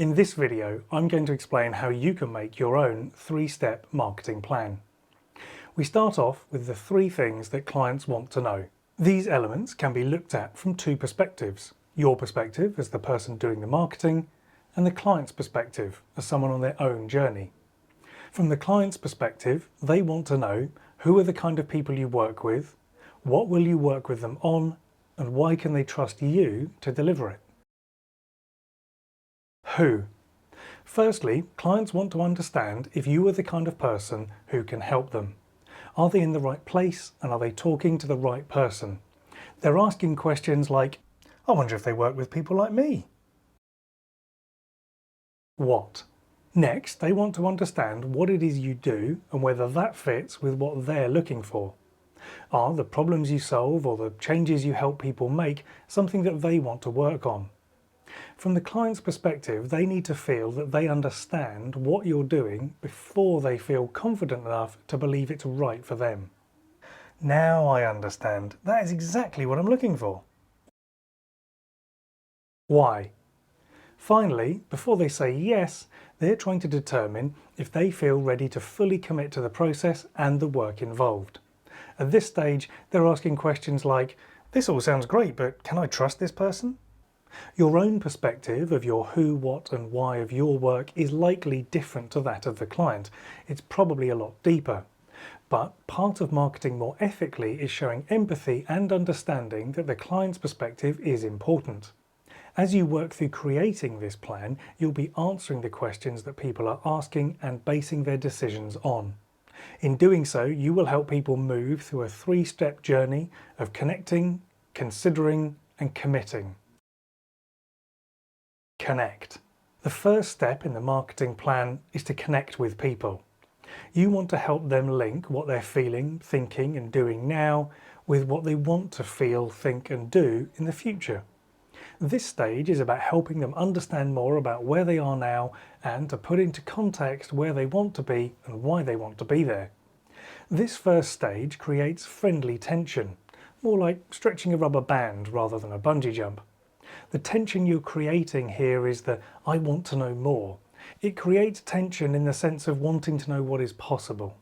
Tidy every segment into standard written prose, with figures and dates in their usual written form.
In this video, I'm going to explain how you can make your own 3-step marketing plan. We start off with the 3 things that clients want to know. These elements can be looked at from 2 perspectives: your perspective as the person doing the marketing, and the client's perspective as someone on their own journey. From the client's perspective, they want to know who are the kind of people you work with, what will you work with them on, and why can they trust you to deliver it. Who? Firstly, clients want to understand if you are the kind of person who can help them. Are they in the right place and are they talking to the right person? They're asking questions like, I wonder if they work with people like me. What? Next, they want to understand what it is you do and whether that fits with what they're looking for. Are the problems you solve or the changes you help people make something that they want to work on? From the client's perspective, they need to feel that they understand what you're doing before they feel confident enough to believe it's right for them. Now I understand. That is exactly what I'm looking for. Why? Finally, before they say yes, they're trying to determine if they feel ready to fully commit to the process and the work involved. At this stage, they're asking questions like, this all sounds great, but can I trust this person? Your own perspective of your who, what and why of your work is likely different to that of the client. It's probably a lot deeper. But part of marketing more ethically is showing empathy and understanding that the client's perspective is important. As you work through creating this plan, you'll be answering the questions that people are asking and basing their decisions on. In doing so, you will help people move through a 3-step journey of connecting, considering and committing. Connect. The first step in the marketing plan is to connect with people. You want to help them link what they're feeling, thinking and doing now with what they want to feel, think and do in the future. This stage is about helping them understand more about where they are now and to put into context where they want to be and why they want to be there. This first stage creates friendly tension, more like stretching a rubber band rather than a bungee jump. The tension you're creating here is the I want to know more. It creates tension in the sense of wanting to know what is possible.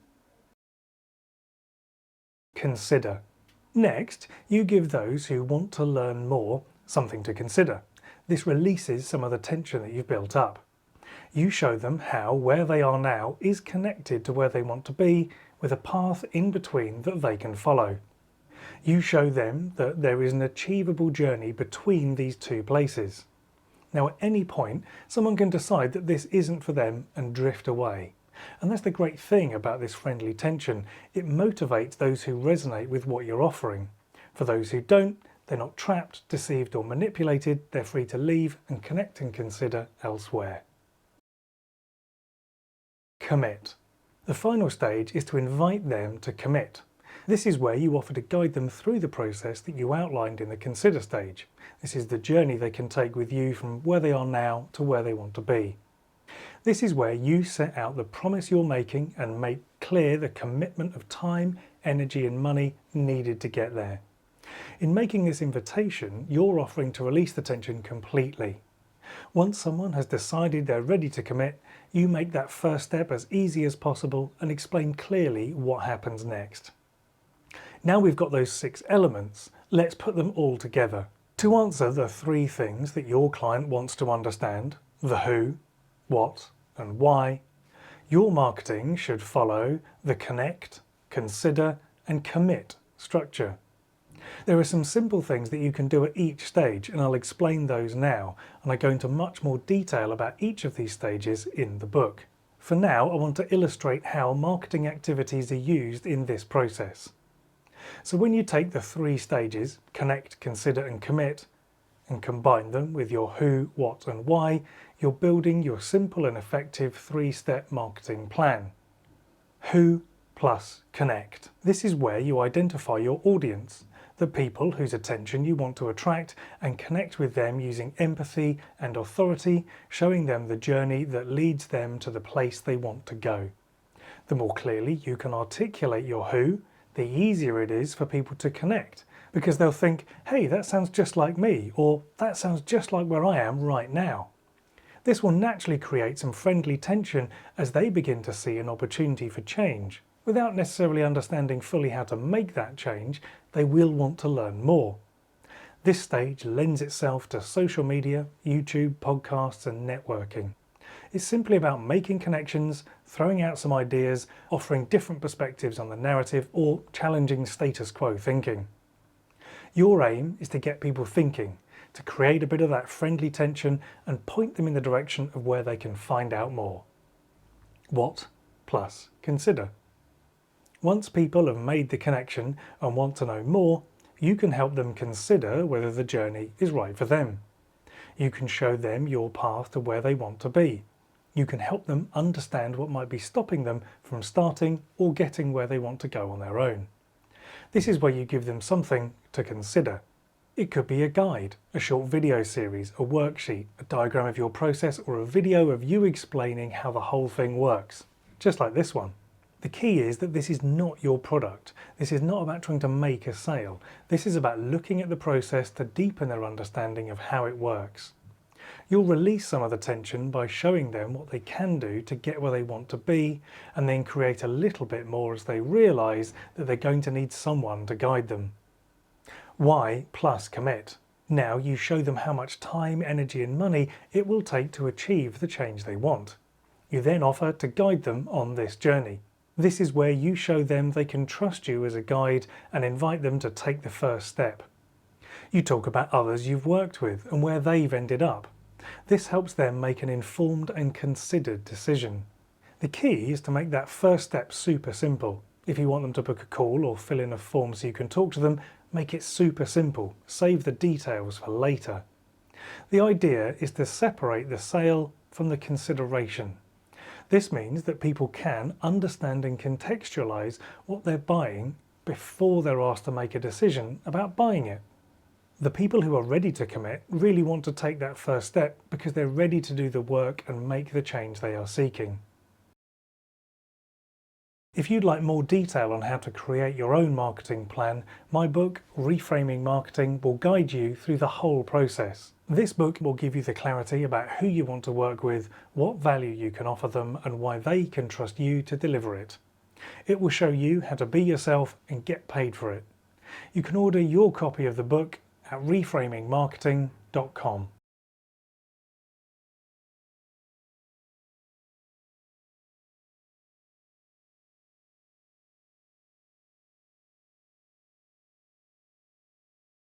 Consider. Next, you give those who want to learn more something to consider. This releases some of the tension that you've built up. You show them how where they are now is connected to where they want to be, with a path in between that they can follow. You show them that there is an achievable journey between these 2 places. Now at any point, someone can decide that this isn't for them and drift away. And that's the great thing about this friendly tension. It motivates those who resonate with what you're offering. For those who don't, they're not trapped, deceived or manipulated. They're free to leave and connect and consider elsewhere. Commit. The final stage is to invite them to commit. This is where you offer to guide them through the process that you outlined in the consider stage. This is the journey they can take with you from where they are now to where they want to be. This is where you set out the promise you're making and make clear the commitment of time, energy and money needed to get there. In making this invitation, you're offering to release the tension completely. Once someone has decided they're ready to commit, you make that first step as easy as possible and explain clearly what happens next. Now we've got those 6 elements, let's put them all together. To answer the 3 things that your client wants to understand, the who, what and why, your marketing should follow the connect, consider and commit structure. There are some simple things that you can do at each stage and I'll explain those now, and I go into much more detail about each of these stages in the book. For now, I want to illustrate how marketing activities are used in this process. So when you take the 3 stages, connect, consider and commit, and combine them with your who, what and why, you're building your simple and effective 3-step marketing plan. Who plus connect. This is where you identify your audience, the people whose attention you want to attract, and connect with them using empathy and authority, showing them the journey that leads them to the place they want to go. The more clearly you can articulate your who, the easier it is for people to connect, because they'll think, hey, that sounds just like me, or that sounds just like where I am right now. This will naturally create some friendly tension as they begin to see an opportunity for change. Without necessarily understanding fully how to make that change, they will want to learn more. This stage lends itself to social media, YouTube, podcasts and networking. It's simply about making connections, throwing out some ideas, offering different perspectives on the narrative, or challenging status quo thinking. Your aim is to get people thinking, to create a bit of that friendly tension and point them in the direction of where they can find out more. What plus consider. Once people have made the connection and want to know more, you can help them consider whether the journey is right for them. You can show them your path to where they want to be. You can help them understand what might be stopping them from starting or getting where they want to go on their own. This is where you give them something to consider. It could be a guide, a short video series, a worksheet, a diagram of your process, or a video of you explaining how the whole thing works, just like this one. The key is that this is not your product. This is not about trying to make a sale. This is about looking at the process to deepen their understanding of how it works. You'll release some of the tension by showing them what they can do to get where they want to be, and then create a little bit more as they realise that they're going to need someone to guide them. Why plus commit. Now you show them how much time, energy and money it will take to achieve the change they want. You then offer to guide them on this journey. This is where you show them they can trust you as a guide and invite them to take the first step. You talk about others you've worked with and where they've ended up. This helps them make an informed and considered decision. The key is to make that first step super simple. If you want them to book a call or fill in a form so you can talk to them, make it super simple. Save the details for later. The idea is to separate the sale from the consideration. This means that people can understand and contextualize what they're buying before they're asked to make a decision about buying it. The people who are ready to commit really want to take that first step because they're ready to do the work and make the change they are seeking. If you'd like more detail on how to create your own marketing plan, my book, Reframing Marketing, will guide you through the whole process. This book will give you the clarity about who you want to work with, what value you can offer them, and why they can trust you to deliver it. It will show you how to be yourself and get paid for it. You can order your copy of the book at reframingmarketing.com.